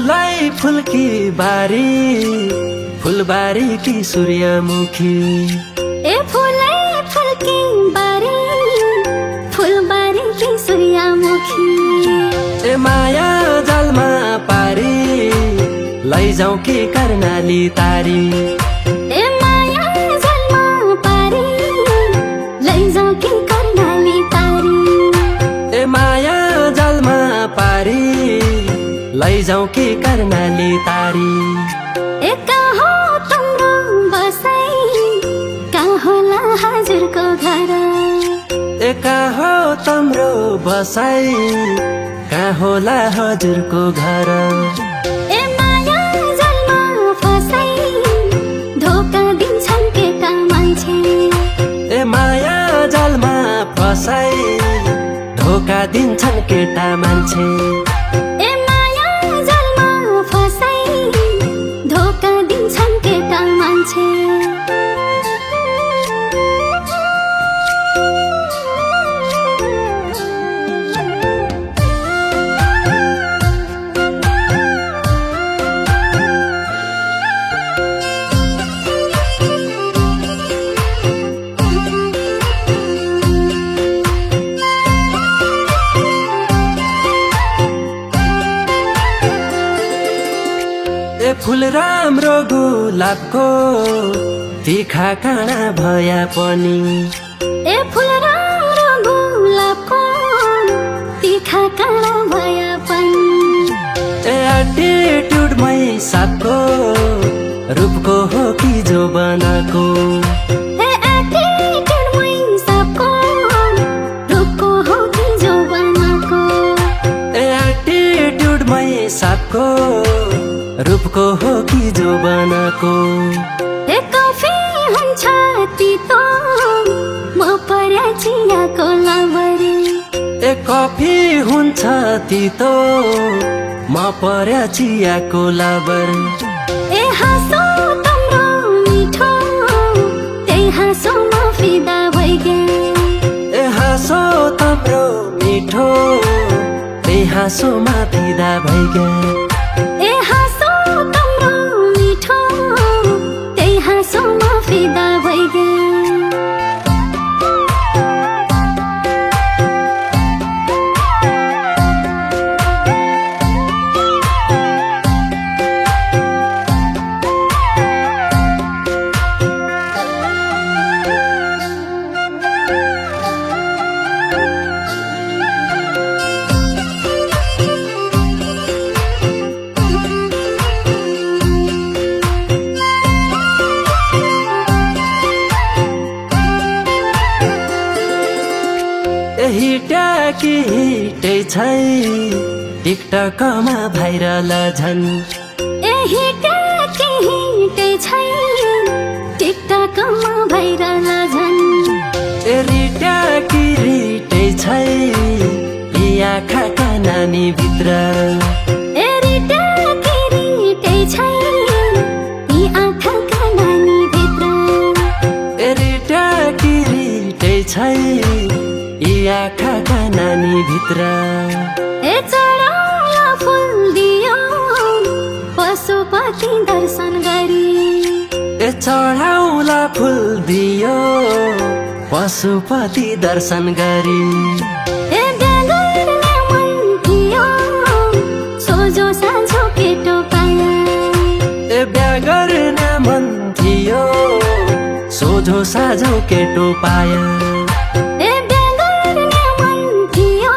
फुललाई फुलकी बारी फुलबारी की सूर्यमुखी ए फुललाई फुलकी बारी फुलबारी की सूर्यमुखी ए माया जलमा पारी लैजाऊ कि कर्णाली तारी ए माया जलमा पारी लैजाऊ कि कर्णाली तारी ए माया जलमा पारी लैजाऊ कि कर्णाली तारी ए कहाँ हो तिम्रो बसाई कहाँ होला हजुरको घर ए कहाँ हो तिम्रो बसाई कहाँ होला हजुरको घर ए माया जलमा फसाई धोका दिन्छन् केटा मान्छे ए माया जलमा फसाई धोका दिन्छन् केटा मान्छे ए माया जलमा फसाई धोका दिन्छन् केटा मान्छे ए फूल राम्रो गुलाबको तिखा काँडा भया पनि ए फूल राम्रो गुलाबको तिखा काँडा भया पनि ए एटिट्युडमै सापको रूपको हो कि जो बनाको ए एटिट्युडमै सापको रूपको हो कि जो बनाको ए एटिट्युडमै सापको रूपको हो कि जो बनाको ए कफी हुन्छ तितो म पर्या चियाको लाबरी ए कफी हुन्छ तितो म पर्या चियाको लाबर ए हाँसो तिम्रो मिठो त्यही हाँसोमा फिदा भइगे ए हाँसो तिम्रो मिठो त्यही हाँसोमा फिदा भइगे ए हाँसो तिम्रो मिठो त्यही हाँसोमा फिदा भइगे हिटा कि हिटै छै टिकटकमा भाइरल झन् ए हिटा कि हिटै छै टिकटकमा भाइरल झन् ए रिटा कि रिटै छै यी आँखाका नानी भित्र ए रिटा कि रिटै छै यी आँखाका नानी भित्र ए रिटा कि रिटै छै यी आँखाका नानी भित्र ए चढाउला फुल दियो पशुपति दर्शन गरी ए चढाउला फुल दियो पशुपति दर्शन गरी ए बेगर्ने मन थियो सोझो साँझो केटो पाया ए बिहा गर्ने मन थियो सोझो साझो केटो पाया ए बेगर्ने मन थियो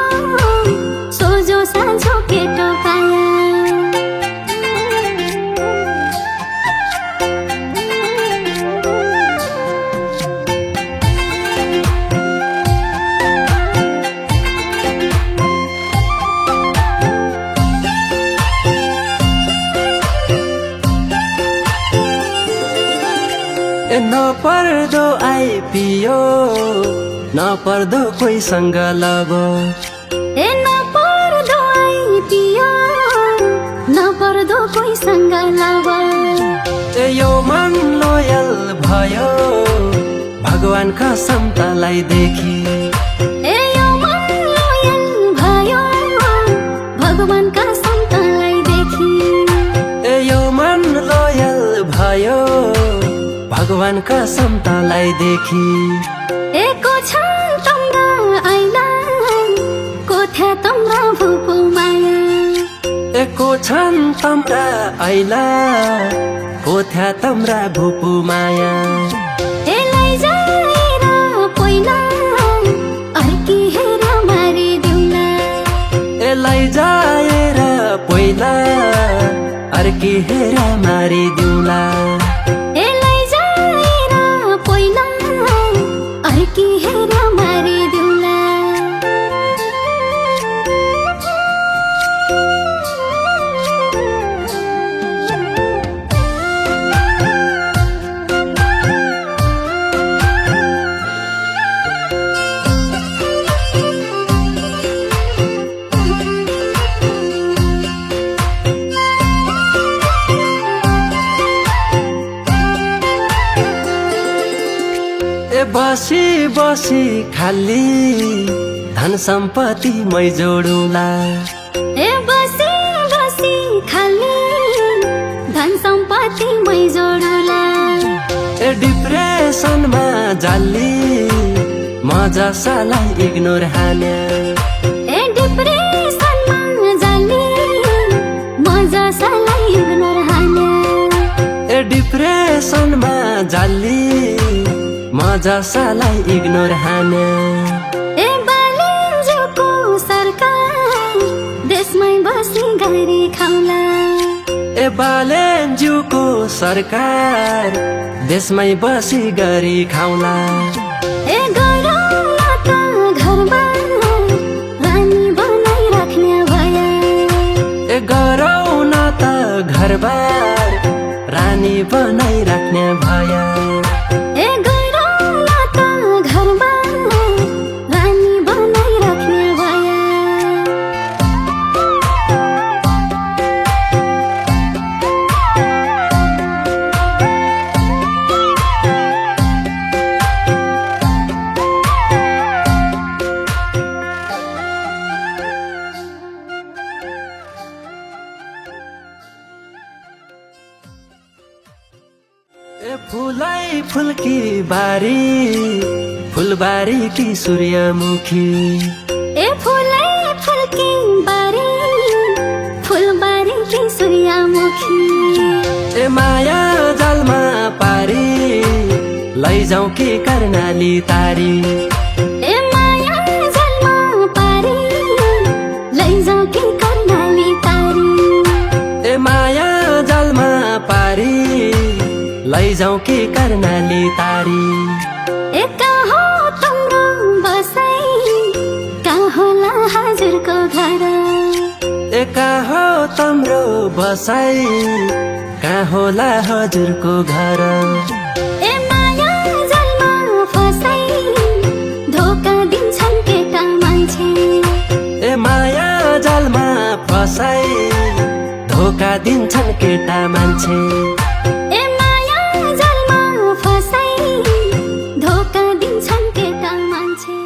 सोझो साँझो केटो पाया ए नपर्दो आइपियो नपर्दो कोहीसँग लब ए नपर्दो आइपियो नपर्दो कोहीसँग लब ए यो मन लोयल भयो भगवान कसम तलाई देखी ए यो मन लोयल भयो भगवान कसम तलाई देखी भयो भगवान कसम तलाई देखी एको छन् तम्रा ऐला कोठा तम्रा भुपु माया एको छन् तम्रा ऐला कोठा तम्रा भुपु माया एलाई जाएर पहिला अर्की हेर मारिदिउँला एलाई जाएर पहिला अर्की हेर मारिदिउँला एलाई जाएर पहिला अर्की हेर मारिदिउँला ए बसी बसी खाली धन सम्पत्ति मै जोडुला ए बसी बसी खाली धन सम्पत्ति मै जोडुला ए डिप्रेसनमा जाली म जसालाई इग्नोर हाने ए डिप्रेसनमा जाली म जसालाई इग्नोर हाने ए डिप्रेसनमा जाली म जसालाई इग्नोर हाने ए बालिन्जुको सरकार देशमै बसी गरी खाउला ए बालेन्जुको सरकार देशमै बसी गरी खाउला ए गरौला त घरमा रानी बनाइ राख्ने भया ए गरौ न त घरबार रानी बनाइ राख्ने भया ए गरौला त घरमा रानी बनाइ राख्ने भया ए फुलै फुलकी बारी फुलबारी की सूर्यमुखी ए फुलै फुलकी बारी फुलबारी की सूर्यमुखी ए माया जलमा पारी लैजाऊ कि कर्णाली तारी ए माया जलमा पारी लैजाऊ कि कर्णाली तारी ए माया जलमा पारी लैजाऊ कि कर्णाली तारी ए कहाँ हो तम्रो बसाइ कहाँ होला हजुरको घर ए कहाँ हो तम्रो बसाइ कहाँ होला हजुरको घर ए माया जलमा फसाइ धोका दिन्छन् केटा मान्छे ए माया जलमा फसाइ धोका दिन्छन् केटा मान्छे ए माया जलमा फसाइ धोका दिन्छन् केटा मान्छे